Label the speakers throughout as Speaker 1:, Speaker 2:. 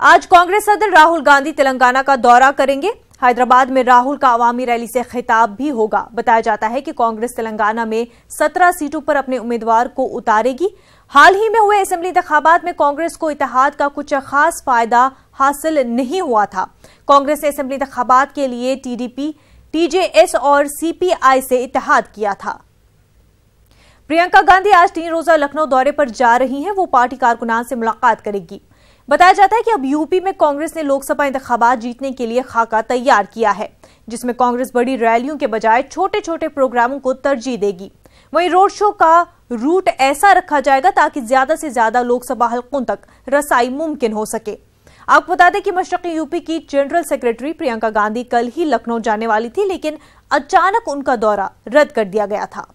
Speaker 1: आज कांग्रेस सदर राहुल गांधी तेलंगाना का दौरा करेंगे। हैदराबाद में राहुल का अवामी रैली से खिताब भी होगा। बताया जाता है कि कांग्रेस तेलंगाना में 17 सीटों पर अपने उम्मीदवार को उतारेगी। हाल ही में हुए असेंबली इंतखाबात में कांग्रेस को इत्तेहाद का कुछ खास फायदा हासिल नहीं हुआ था। कांग्रेस ने असेंबली इंतखाबात के लिए टीडीपी, टीजेएस और सीपीआई से इत्तेहाद किया था। प्रियंका गांधी आज 3 रोजा लखनऊ दौरे पर जा रही हैं। वो पार्टी कारकुनान से मुलाकात करेगी। बताया जाता है कि अब यूपी में कांग्रेस ने लोकसभा इंतखाबात जीतने के लिए खाका तैयार किया है, जिसमें कांग्रेस बड़ी रैलियों के बजाय छोटे छोटे प्रोग्रामों को तरजीह देगी। वहीं रोड शो का रूट ऐसा रखा जाएगा ताकि ज्यादा से ज्यादा लोकसभा हलकों तक रसाई मुमकिन हो सके। आपको बता दें कि मशरकी यूपी की जनरल सेक्रेटरी प्रियंका गांधी कल ही लखनऊ जाने वाली थी, लेकिन अचानक उनका दौरा रद्द कर दिया गया था।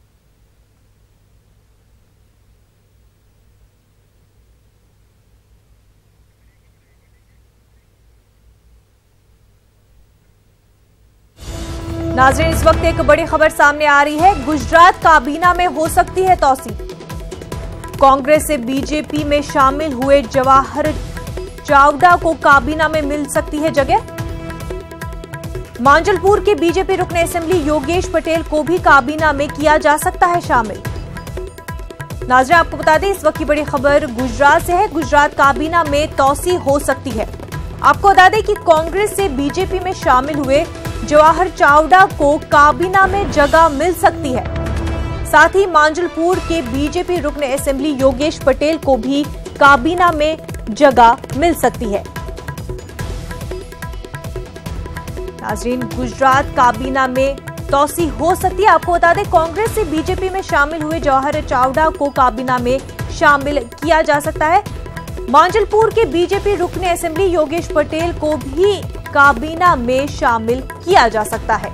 Speaker 1: नाज़रीन, इस वक्त एक बड़ी खबर सामने आ रही है। गुजरात काबीना में हो सकती है तौसी। कांग्रेस से बीजेपी में शामिल हुए जवाहर चावड़ा को काबीना में मिल सकती है जगह। मांजलपुर के बीजेपी रुकने असेंबली योगेश पटेल को भी काबीना में किया जा सकता है शामिल। नाज़रीन, आपको बता दें, इस वक्त की बड़ी खबर गुजरात से है। गुजरात काबीना में तौसी हो सकती है। आपको बता दें कि कांग्रेस से बीजेपी में शामिल हुए जवाहर चावड़ा को काबीना में जगह मिल सकती है। साथ ही मांजलपुर के बीजेपी रुकने असेंबली योगेश पटेल को भी काबीना में जगह मिल सकती है। नाज़रीन, गुजरात काबीना में तौसी हो सकती है। आपको बता दें, कांग्रेस से बीजेपी में शामिल हुए जवाहर चावड़ा को काबीना में शामिल किया जा सकता है। मांजलपुर के बीजेपी रुकने असेंबली योगेश पटेल को भी काबीना में शामिल किया जा सकता है।